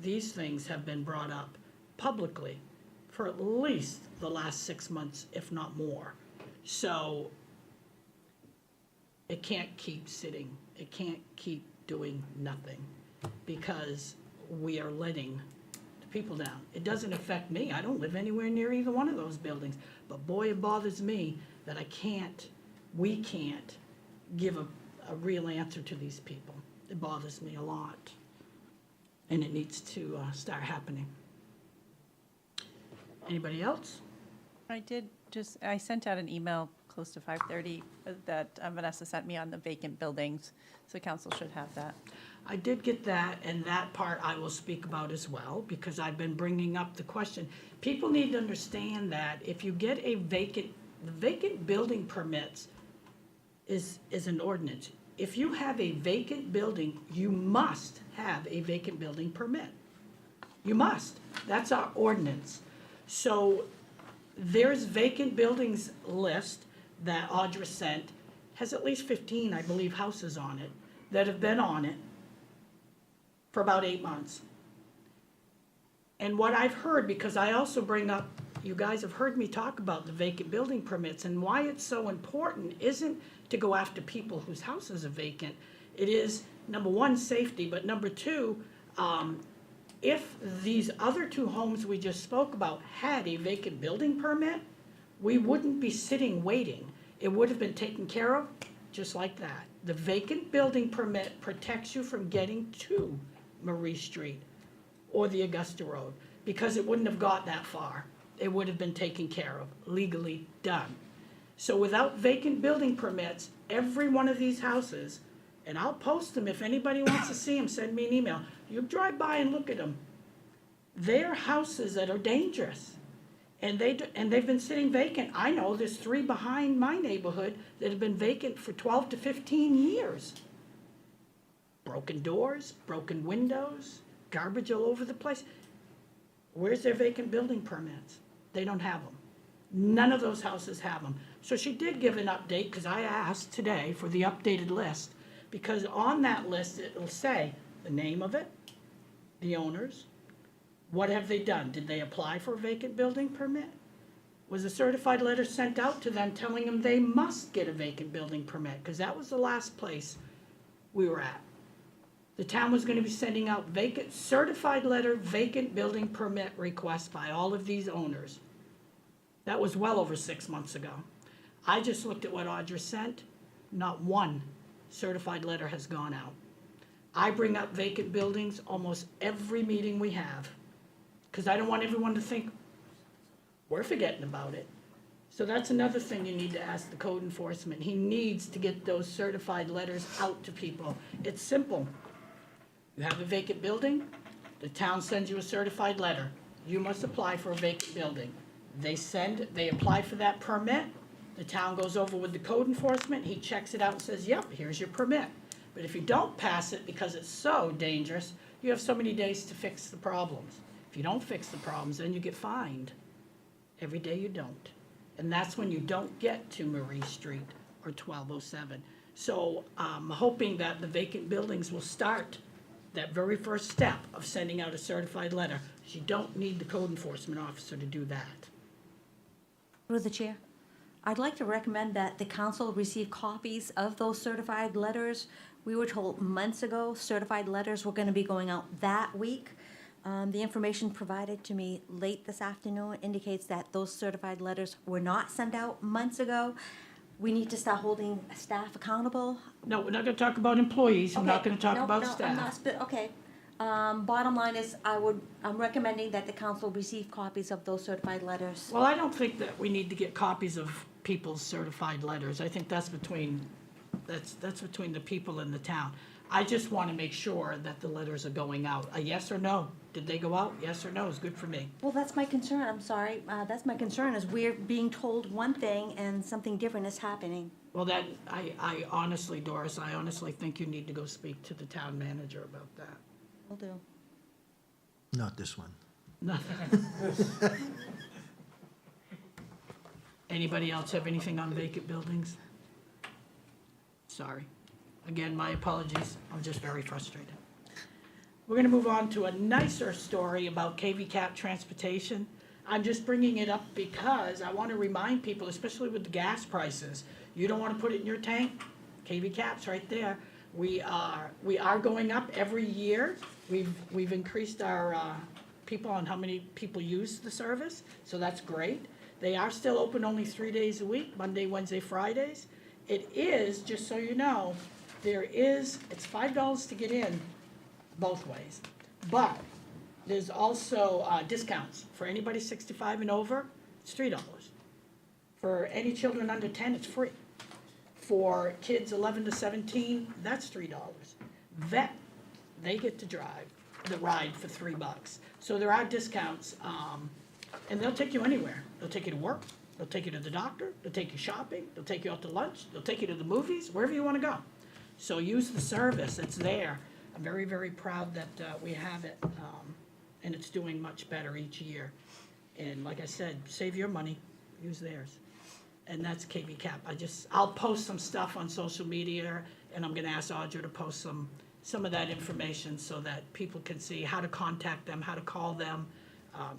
these things have been brought up publicly for at least the last 6 months, if not more. So it can't keep sitting, it can't keep doing nothing, because we are letting the people down. It doesn't affect me, I don't live anywhere near either one of those buildings, but boy, it bothers me that we can't give a real answer to these people. It bothers me a lot, and it needs to start happening. Anybody else? I sent out an email close to 5:30 that Vanessa sent me on the vacant buildings, so council should have that. I did get that, and that part I will speak about as well, because I've been bringing up the question. People need to understand that if you get the vacant building permits is an ordinance. If you have a vacant building, you must have a vacant building permit. You must. That's our ordinance. So there's vacant buildings list that Audra sent, has at least 15, I believe, houses on it that have been on it for about 8 months. And what I've heard, because I also bring up, you guys have heard me talk about the vacant building permits, and why it's so important isn't to go after people whose houses are vacant. It is, number one, safety, but number two, if these other 2 homes we just spoke about had a vacant building permit, we wouldn't be sitting waiting. It would have been taken care of just like that. The vacant building permit protects you from getting to Marie Street or the Augusta Road, because it wouldn't have got that far. It would have been taken care of, legally done. So without vacant building permits, every one of these houses, and I'll post them if anybody wants to see them, send me an email. You drive by and look at them. They're houses that are dangerous. And they've been sitting vacant. I know there's 3 behind my neighborhood that have been vacant for 12 to 15 years. Broken doors, broken windows, garbage all over the place. Where's their vacant building permits? They don't have them. None of those houses have them. So she did give an update, because I asked today for the updated list, because on that list it'll say the name of it, the owners, what have they done? Did they apply for a vacant building permit? Was a certified letter sent out to them telling them they must get a vacant building permit? Because that was the last place we were at. The town was going to be sending out certified letter, vacant building permit requests by all of these owners. That was well over 6 months ago. I just looked at what Audra sent. Not one certified letter has gone out. I bring up vacant buildings almost every meeting we have, because I don't want everyone to think we're forgetting about it. So that's another thing you need to ask the code enforcement. He needs to get those certified letters out to people. It's simple. You have a vacant building, the town sends you a certified letter. You must apply for a vacant building. They apply for that permit, the town goes over with the code enforcement, he checks it out and says, yep, here's your permit. But if you don't pass it because it's so dangerous, you have so many days to fix the problems. If you don't fix the problems, then you get fined. Every day you don't. And that's when you don't get to Marie Street or 1207. So I'm hoping that the vacant buildings will start that very first step of sending out a certified letter. You don't need the code enforcement officer to do that. Through the chair, I'd like to recommend that the council receive copies of those certified letters. We were told months ago certified letters were going to be going out that week. The information provided to me late this afternoon indicates that those certified letters were not sent out months ago. We need to start holding staff accountable. No, we're not going to talk about employees. We're not going to talk about staff. Okay. Bottom line is, I'm recommending that the council receive copies of those certified letters. Well, I don't think that we need to get copies of people's certified letters. I think that's between the people in the town. I just want to make sure that the letters are going out. A yes or no? Did they go out? Yes or no is good for me. Well, that's my concern, I'm sorry. That's my concern, is we're being told one thing and something different is happening. Well, I honestly, Doris, I honestly think you need to go speak to the town manager about that. Will do. Not this one. Nothing. Anybody else have anything on vacant buildings? Sorry. Again, my apologies, I'm just very frustrated. We're gonna move on to a nicer story about KV Cap transportation. I'm just bringing it up because I wanna remind people, especially with the gas prices, you don't wanna put it in your tank, KV Cap's right there. We are going up every year. We've increased our, people on how many people use the service, so that's great. They are still open only 3 days a week, Monday, Wednesday, Fridays. It is, just so you know, it's $5 to get in both ways. But there's also discounts. For anybody 65 and over, it's $3. For any children under 10, it's free. For kids 11 to 17, that's $3. Vet, they get to drive the ride for $3. So there are discounts, and they'll take you anywhere. They'll take you to work, they'll take you to the doctor, they'll take you shopping, they'll take you out to lunch, they'll take you to the movies, wherever you want to go. So use the service, it's there. I'm very, very proud that we have it, and it's doing much better each year. And like I said, save your money, use theirs. And that's KV Cap. I'll post some stuff on social media, and I'm gonna ask Audra to post some of that information so that people can see how to contact them, how to call them,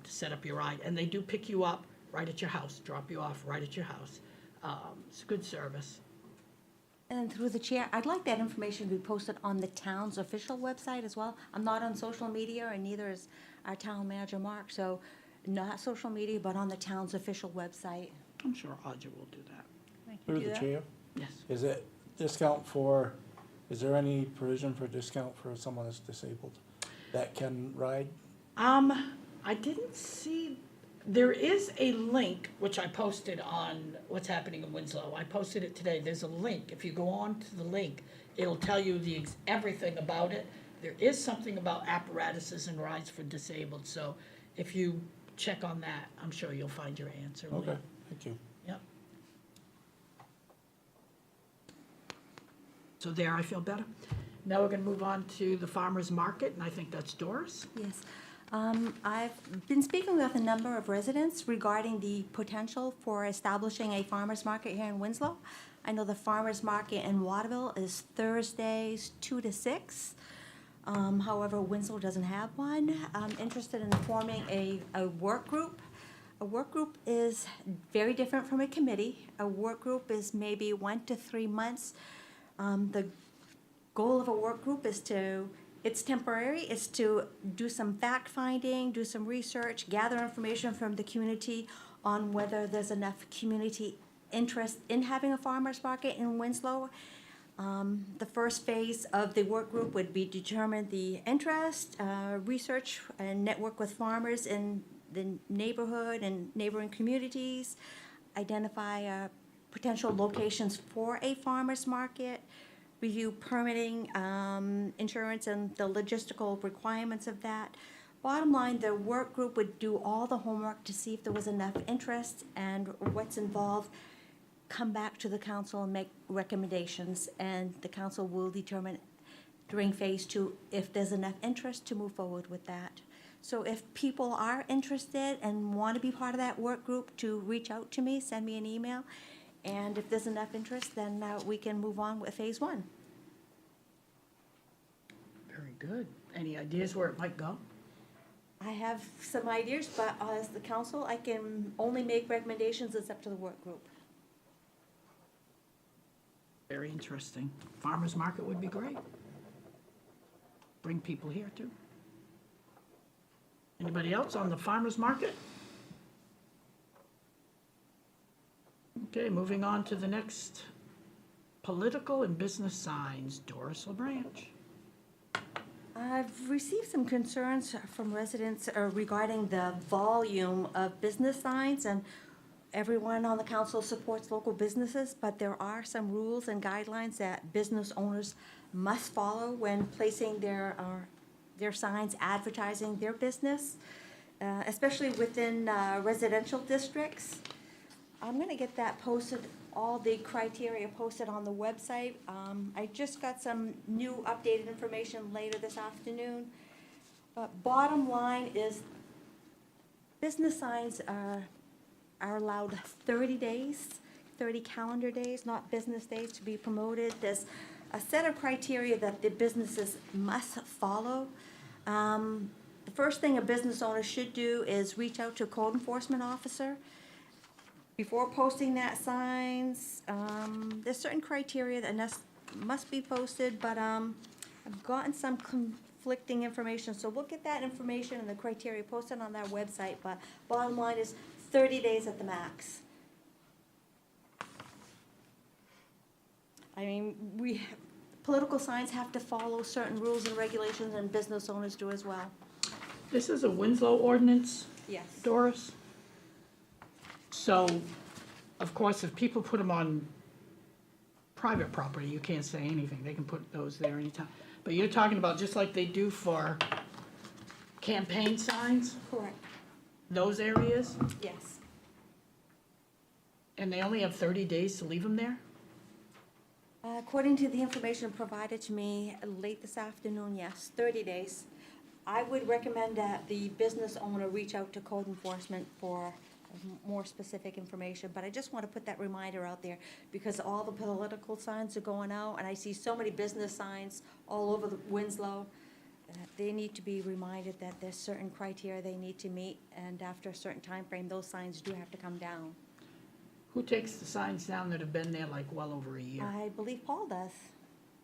to set up your ride. And they do pick you up right at your house, drop you off right at your house. It's a good service. And through the chair, I'd like that information to be posted on the town's official website as well. I'm not on social media, and neither is our town manager, Mark, so not social media, but on the town's official website. I'm sure Audra will do that. I can Through do the that. chair, Yes. is it is there any provision for discount for someone that's disabled that can ride? I didn't see, there is a link, which I posted on what's happening in Winslow. I posted it today. There's a link. If you go on to the link, it'll tell you everything about it. There is something about apparatuses and rides for disabled, so if you check on that, I'm sure you'll find your answer. Lee. Okay, thank you. Yep. So there, I feel better. Now we're gonna move on to the farmer's market, and I think that's Doris. Yes. I've been speaking with a number of residents regarding the potential for establishing a farmer's market here in Winslow. I know the farmer's market in Waterville is Thursdays 2 to 6. However, Winslow doesn't have one. I'm interested in forming a work group. A work group is very different from a committee. A work group is maybe 1 to 3 months. The goal of a work group is it's temporary, it's to do some fact-finding, do some research, gather information from the community on whether there's enough community interest in having a farmer's market in Winslow. The first phase of the work group would be determine the interest, research and network with farmers in the neighborhood and neighboring communities, identify potential locations for a farmer's market, review permitting, insurance, and the logistical requirements of that. Bottom line, the work group would do all the homework to see if there was enough interest and what's involved, come back to the council and make recommendations, and the council will determine during phase 2 if there's enough interest to move forward with that. So if people are interested and want to be part of that work group, to reach out to me, send me an email. And if there's enough interest, then we can move on with phase 1. Very good. Any ideas where it might go? I have some ideas, but as the council, I can only make recommendations. It's up to the work group. Very interesting. Farmer's market would be great. Bring people here too. Anybody else on the farmer's market? Okay, moving on to the next political and business signs. Doris LaBranch. I've received some concerns from residents regarding the volume of business signs, and everyone on the council supports local businesses, but there are some rules and guidelines that business owners must follow when placing their signs advertising their business, especially within residential districts. I'm gonna get that posted, all the criteria posted on the website. I just got some new updated information later this afternoon. But bottom line is, business signs are allowed 30 days, 30 calendar days, not business days, to be promoted. There's a set of criteria that the businesses must follow. The first thing a business owner should do is reach out to a code enforcement officer before posting that signs. There's certain criteria that must be posted, but I've gotten some conflicting information, so we'll get that information and the criteria posted on their website, but bottom line is 30 days at the max. I mean, political signs have to follow certain rules and regulations, and business owners do as well. This is a Winslow ordinance, Yes. Doris? So, of course, if people put them on private property, you can't say anything. They can put those there anytime. But you're talking about just like they do for campaign signs, Correct. those areas, Yes. and they only have 30 days to leave them there? According to the information provided to me late this afternoon, yes, 30 days. I would recommend that the business owner reach out to code enforcement for more specific information, but I just want to put that reminder out there because all the political signs are going out, and I see so many business signs all over the Winslow. They need to be reminded that there's certain criteria they need to meet, and after a certain time frame, those signs do have to come down. Who takes the signs down that have been there like well over a year? I believe Paul does.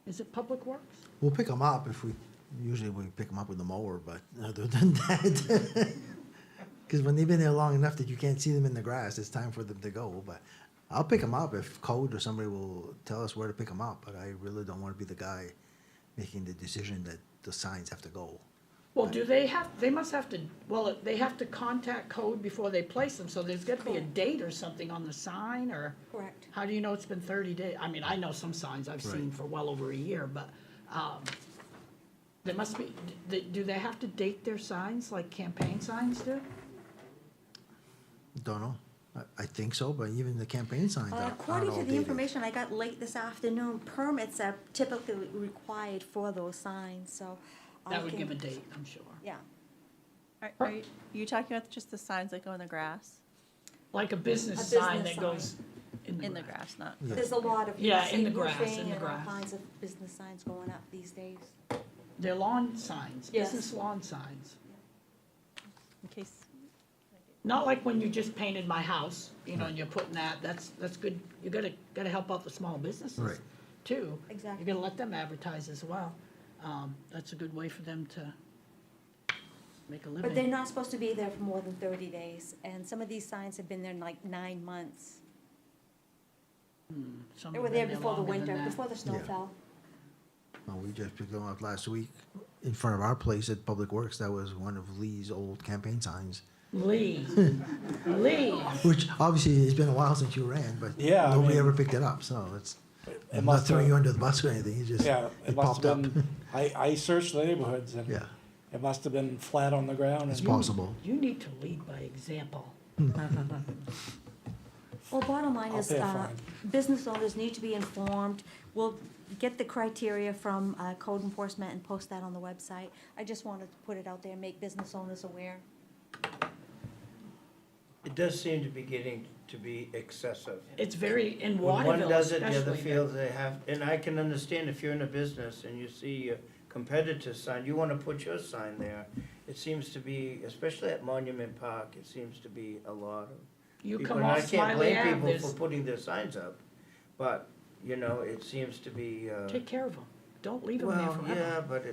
Is it Public Works? We'll pick them up usually we pick them up with the mower, but other than that, because when they've been there long enough that you can't see them in the grass, it's time for them to go. But I'll pick them up if code or somebody will tell us where to pick them up, but I really don't want to be the guy making the decision that the signs have to go. Well, they must have to, they have to contact code before they place them, so there's got to be a Correct. date or something on the sign, or Correct. how do you know it's been 30 days? I mean, I know some signs I've seen Right. for well over a year, but there must be, do they have to date their signs like campaign signs do? Don't know. I think so, but even the campaign signs aren't According all to the dated. information I got late this afternoon, permits are typically required for those signs, so. I That would can- give a date, I'm sure. Yeah, Are you talking about just the signs that go in the grass? Like a business A sign business that goes In in the the grass. grass, not. Yeah. there's a lot of. Yeah, in the say, grass, roofing in the and all grass. kinds of business signs going up these days. They're lawn signs, Yes. business lawn signs. In case, Not like when you just painted my house, and you're putting that's good. You gotta help out the small businesses Right. too. Exactly. You gotta let them advertise as well. That's a good way for them to make a But they're living. not supposed to be there for more than 30 days, and some of these signs have been there like 9 months. Some They have were been there before the longer than winter, that. before the snow Yeah. fell. Well, we just picked them up last week in front of our place at Public Works. That was one of Lee's old campaign signs, Lee, which obviously it's been a while since you ran, but Yeah, I nobody mean- ever picked it up. So It I'm not must throwing have- you under the bus or anything. It just Yeah, it it must popped have up. been, I searched the neighborhoods and Yeah, it must have been flat on the ground. it's and- possible. you need to lead by example. Well, bottom line I'll is, pay a fine. business owners need to be informed. We'll get the criteria from code enforcement and post that on the website. I just wanted to put it out there and make business owners aware. It does seem to be getting to be excessive. It's very, in When one Waterville does it, the other especially. feels they have, and I can understand if you're in a business and you see your competitor's sign, you wanna put your sign there. It seems to be, especially at Monument Park, it seems to be a lot of You people. come And I off can't Smiley blame Ave, people there's, for putting their signs up, but, it seems to be, take care of them. Don't leave them there well, forever. yeah, but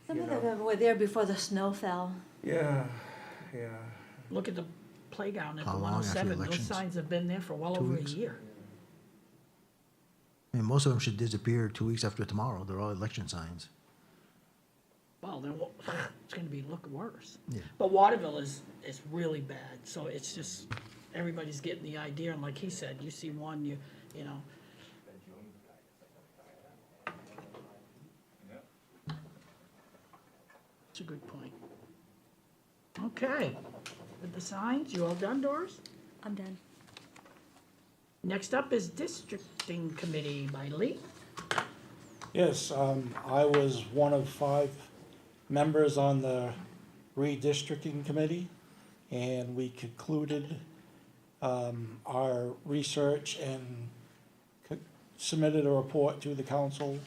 Some of them were there before the snow fell. yeah. Look at the playground at the How long after 107. Those elections? signs have been there for well 2 over a weeks? year. I mean, most of them should disappear 2 weeks after tomorrow. They're all election signs. Well, then it's gonna be look worse. Yeah. But Waterville is really bad, so it's just, everybody's getting the idea, and like he said, you see one, you know. It's a good point. Okay, with the signs, you all done, Doris? I'm done. Next up is Districting Committee by Lee. Yes, I was one of 5 members on the redistricting committee, and we concluded our research and submitted a report to the council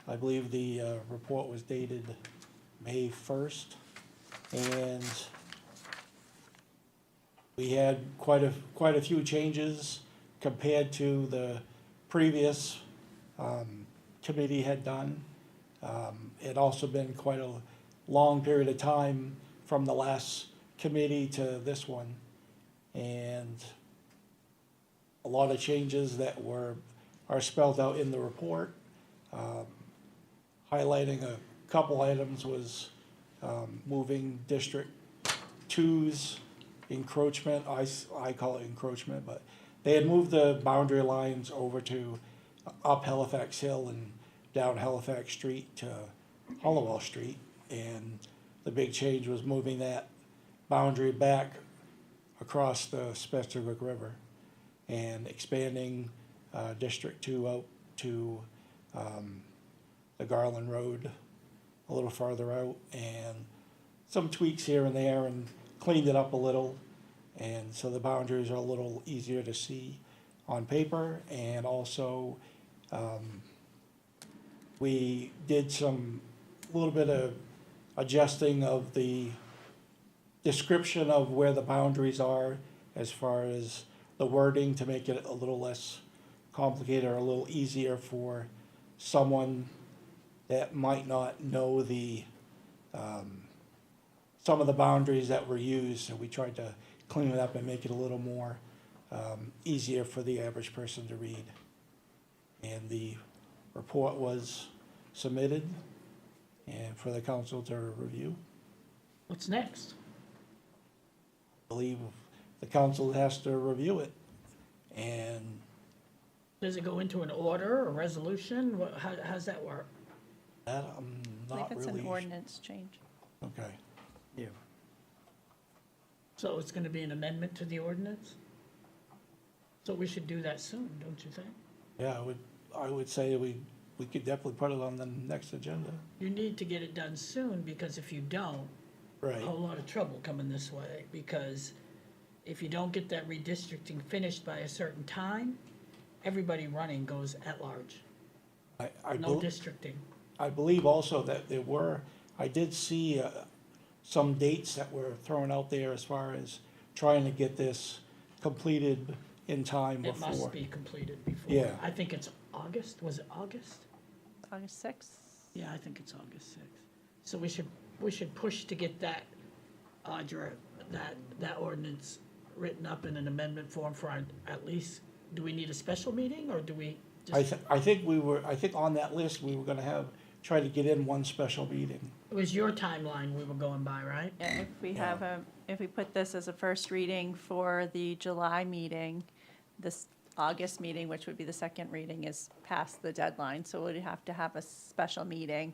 I believe the report was dated May 1st, and we had quite a few changes compared to the previous committee had done. It also been quite a long period of time from the last committee to this one, and a lot of changes that are spelled out in the report. Highlighting a couple items was moving District 2's encroachment, I call it encroachment, but they had moved the boundary lines over to up Halifax Hill and down Halifax Street to Hollowell Street, and the big change was moving that boundary back across the Spetterwick River and expanding District 2 out to the Garland Road a little farther out, and some tweaks here and there, and cleaned it up a little. And so the boundaries are a little easier to see on paper, and also we did some little bit of adjusting of the description of where the boundaries are as far as the wording to make it a little less complicated or a little easier for someone that might not know the some of the boundaries that were used. So we tried to clean it up and make it a little more easier for the average person to read. And the report was submitted and for the council to review. What's next? I believe the council has to review it. And Does it go into an order, a resolution? How's that work? that I'm I not believe it's really. an ordinance change. Okay. Yeah. So it's gonna be an amendment to the ordinance? So we should do that soon, don't you think? Yeah, I would say we could definitely put it on the next agenda. You need to get it done soon, because if you don't, Right. a whole lot of trouble coming this way, because if you don't get that redistricting finished by a certain time, everybody running goes at large. No districting. I believe also that I did see some dates that were thrown out there as far as trying to get this completed in time It before. must be completed before. Yeah. I think it's August, was it August? August 6th? Yeah, I think it's August 6th. So we should push to get that, that ordinance written up in an amendment form for at least, do we need a special meeting, or do we just? I think on that list, we were gonna try to get in one special meeting. It was your timeline we were going by, right? Yeah, if we put this as a first reading for the July meeting, this August meeting, which would be the second reading, is past the deadline, so we'd have to have a special meeting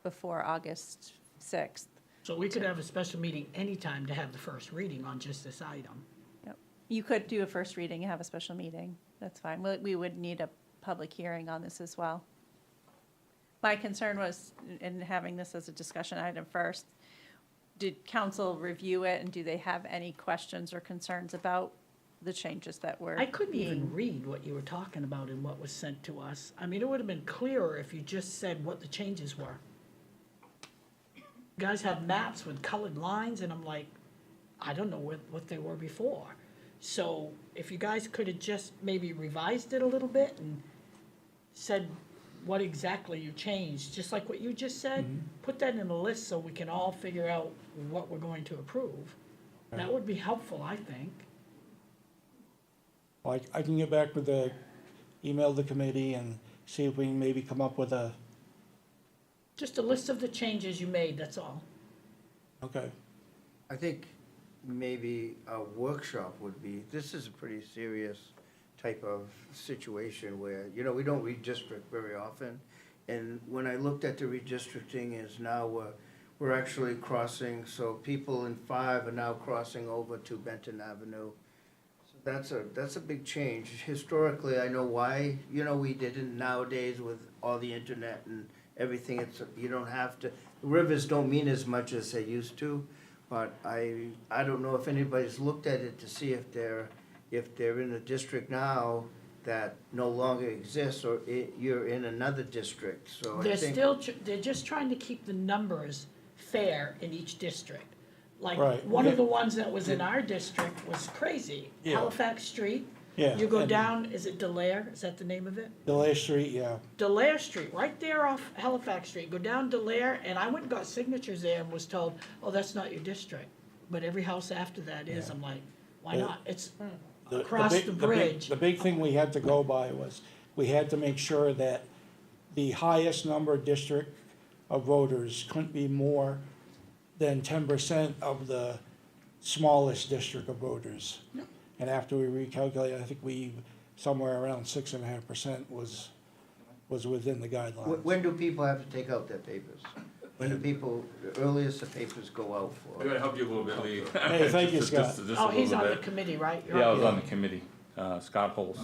before August 6th. So we could have a special meeting anytime to have the first reading on just this item. Yep. You could do a first reading and have a special meeting, that's fine. We would need a public hearing on this as well. My concern was in having this as a discussion item first, did council review it, and do they have any questions or concerns about the changes that were I couldn't even being- read what you were talking about in what was sent to us. I mean, it would have been clearer if you just said what the changes were. You guys have maps with colored lines, and I'm like, I don't know what they were before. So if you guys could have just maybe revised it a little bit and said what exactly you changed, just like what you just said, put that in a list so we can all figure out what we're going to approve. That would be helpful, I think. Like, I can get back with email the committee and see if we can maybe come up with Just a list of the changes you made, that's all. okay. I think maybe a workshop would be, this is a pretty serious type of situation where, we don't redistrict very often. And when I looked at the redistricting is now we're actually crossing, so people in 5 are now crossing over to Benton Avenue. So that's a big change. Historically, I know why, we didn't. Nowadays with all the internet and everything, you don't have to, rivers don't mean as much as they used to. But I don't know if anybody's looked at it to see if they're in a district now that no longer exists, or you're in another district, so I They're think. still, they're just trying to keep the numbers fair in each district. Like, Right. one of the ones that was in our district was crazy. Yeah. Halifax Street. Yeah, You go and- down, is it Delaire? Is that the name of it? Delay Street, yeah. Delaire Street, right there off Halifax Street. Go down Delaire, and I went and got signatures there and was told, oh, that's not your district. But every house after that is. I'm like, why Yeah. not? It's The- across big- the big- bridge. The big thing we had to go by was, we had to make sure that the highest number district of voters couldn't be more than 10% of the smallest district of voters. Yep. And after we recalculated, I think somewhere around 6.5% was within the guidelines. When do people have to take out their papers? When do people, the earliest the papers go out I'm for? gonna help you a little bit, Lee. Hey, thank you, Just- Scott. just a Oh, he's little on the bit. committee, right? You're Yeah, I on- was on the committee, Scott Holtz,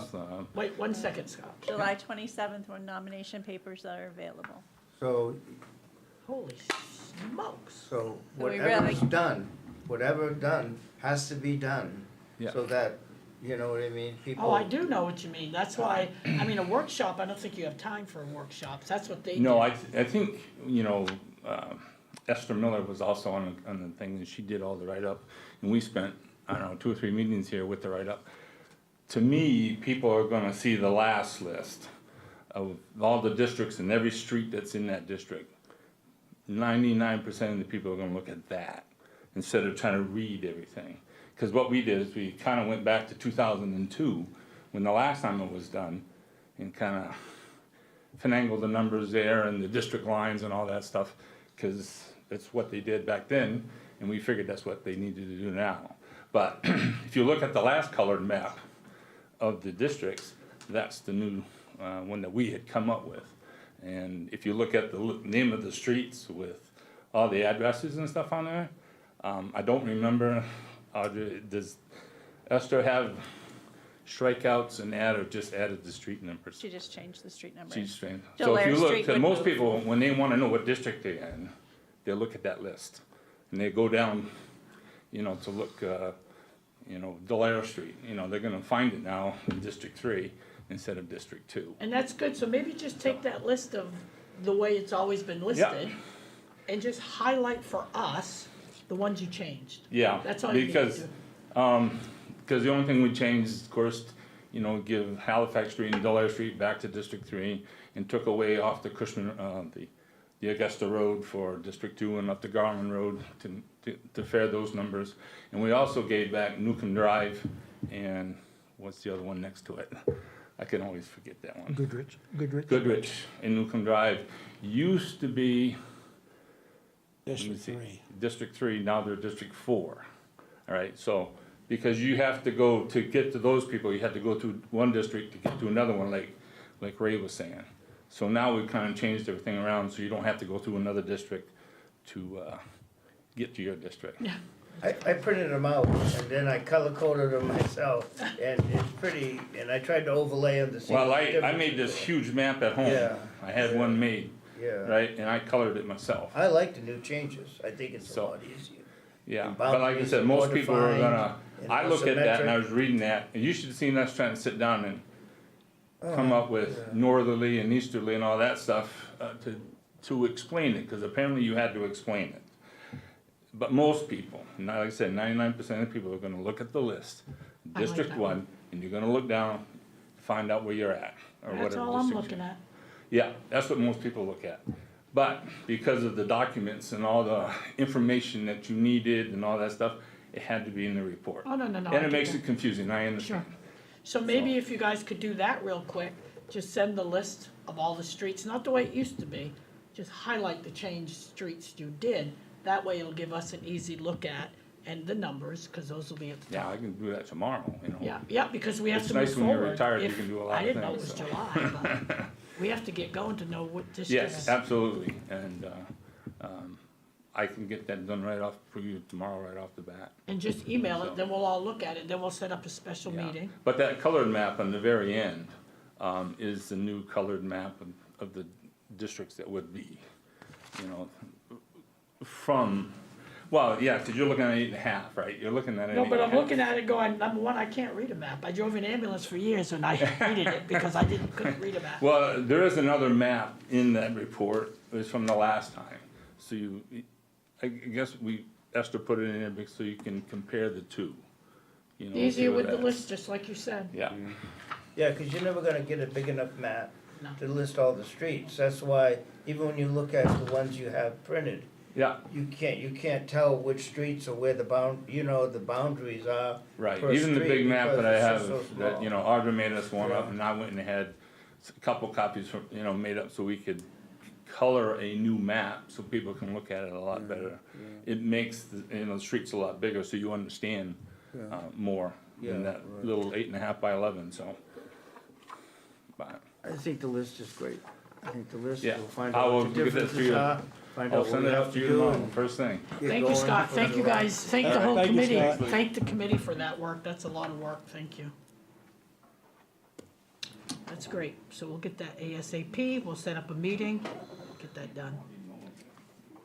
Wait, 1 second, Scott. July 27th, when nomination papers are available. So, Holy smokes. so So we whatever's really- done has to be done. Yeah. So that, you know what I mean, people. Oh, I do know what you mean. That's why, I mean, a workshop, I don't think you have time for workshops. That's what they do. no, I think, Esther Miller was also on the thing, and she did all the write-up, and we spent, I don't know, 2 or 3 meetings here with the write-up. To me, people are gonna see the last list of all the districts and every street that's in that district. 99% of the people are gonna look at that, instead of trying to read everything. Because what we did is we kinda went back to 2002, when the last time it was done, and kinda finagled the numbers there and the district lines and all that stuff, because it's what they did back then, and we figured that's what they needed to do now. But if you look at the last colored map of the districts, that's the new one that we had come up with. And if you look at the name of the streets with all the addresses and stuff on there, I don't remember, Audrey, does Esther have strikeouts and add, or just added the street numbers? She just changed the street number. She's strange. So if Delaire you look, Street 'cause would most move. people, when they wanna know what district they're in, they look at that list. And they go down, to look, Delaire Street, they're gonna find it now in District 3 instead of District 2. And that's good, so maybe just take that list of the way it's always been listed, and just highlight for us the ones you changed. Yeah, That's all you need to because, do. because the only thing we changed, of course, give Halifax Street and Delaire Street back to District 3, and took away off the Cushman, the Augusta Road for District 2, and up the Garland Road to fare those numbers. And we also gave back Newcomb Drive, and what's the other one next to it? I can always forget that one. Goodrich. Goodrich and Newcomb Drive used to be District see. 3. District 3, now they're District 4. All right, so, because you have to go, to get to those people, you have to go to one district to get to another one, like Ray was saying. So now we've kind of changed everything around, so you don't have to go through another district to get to your district. Yeah. I printed them out, and then I color coded them myself, and it's pretty, and I tried to overlay them to see. Well, what I differences made this were. huge map at home. Yeah. I had one made, Yeah, right, and I colored it myself. I like the new changes, I think it's a So- lot easier. Yeah, And but like I boundaries said, are most more people are defined gonna, and I more look at that and I symmetric. was reading that, and you should have seen us trying to sit down and come Oh, up with yeah. northerly and easterly and all that stuff, to explain it, cause apparently you had to explain it. But most people, like I said, 99% of people are gonna look at the list, I like District that 1, and you're gonna look down, find out where you're at, or whatever. That's all I'm district looking you're in. at. Yeah, that's what most people look at. But because of the documents and all the information that you needed and all that stuff, it had to be in the report. Oh, no, I And get it makes that. it confusing, I understand. So maybe if you guys could do that real quick, just send the list of all the streets, not the way it used to be, just highlight the changed streets you did. That way it'll give us an easy look at, and the numbers, because those will be at the Yeah, top. I can do that tomorrow, Yeah, because we have It's to move nice when you're forward. retired, you If- can do a lot of I didn't know it things, was so. July, but we have to get going to know what districts. Yes, absolutely, and, I can get that done right off for you tomorrow, right off the bat. And just email it, then we'll all look at it, then we'll set up a special Yeah. meeting. But that colored map on the very end, is the new colored map of the districts that would be, from, Well, yeah, because you're looking at 8.5, right? You're looking at it. No, but I'm looking at it going, number one, I can't read a map. I drove an ambulance for years and I hated it because I couldn't read a map. Well, there is another map in that report. It was from the last time. So I guess Esther put it in there so you can compare the two. You know, see Easier what with the that- list, just like you said. Yeah. Yeah, because you're never gonna get a big enough map No. to list all the streets. That's why, even when you look at the ones you have printed, Yeah, you can't tell which streets or where the boundaries are. right. per Even the street big map because that I it's have, just so that, small. you know, Audra made us one up Yeah. and I went and had a couple copies from, made up so we could color a new map so people can look at it a lot better. It makes the streets a lot bigger so you understand more than Yeah, that right. little 8.5 by 11, so. But I think the list is great. I think the list Yeah. will find I will out what the get that to differences you. are, find I'll out what send we it have out to to you do. tomorrow, and first thing. get Thank you, going Scott. for Thank you, July. guys. Thank the whole Thank you, committee. Scott. Thank the committee for that work. That's a lot of work. Thank you. That's great. So we'll get that ASAP. We'll set up a meeting, get that done.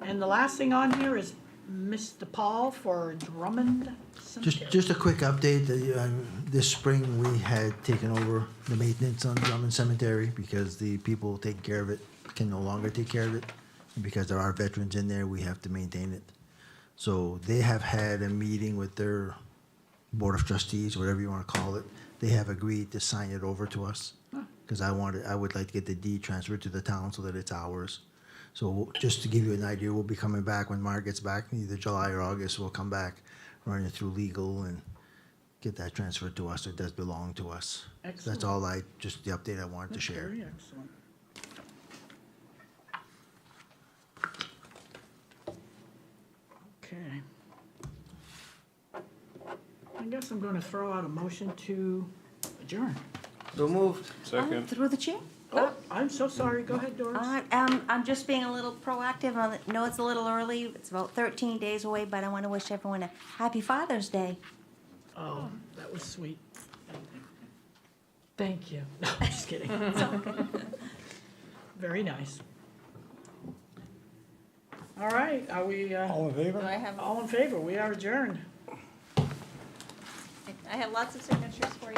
And the last thing on here is Mr. Paul for Drummond Cemetery. Just a quick update, this spring, we had taken over the maintenance on Drummond Cemetery because the people taking care of it can no longer take care of it. And because there are veterans in there, we have to maintain it. So they have had a meeting with their Board of Trustees, whatever you wanna call it. They have agreed to sign it over to us. Cause I would like to get the deed transferred to the town so that it's ours. So just to give you an idea, we'll be coming back when Mark gets back, either July or August, we'll come back, run it through legal and get that transferred to us, so it does belong to us. Excellent. That's all just the update I wanted to That's share. very excellent. Okay. I guess I'm gonna throw out a motion to adjourn. So moved. Second. Through the chair? Oh, I'm so sorry. Go ahead, Doris. I'm just being a little proactive. I know it's a little early. It's about 13 days away, but I want to wish everyone a happy Father's Day. Oh, that was sweet. Thank you. No, I'm just kidding. Very nice. All right, are we, All in favor? Do I have, all in favor? We are adjourned. I have lots of signatures for you.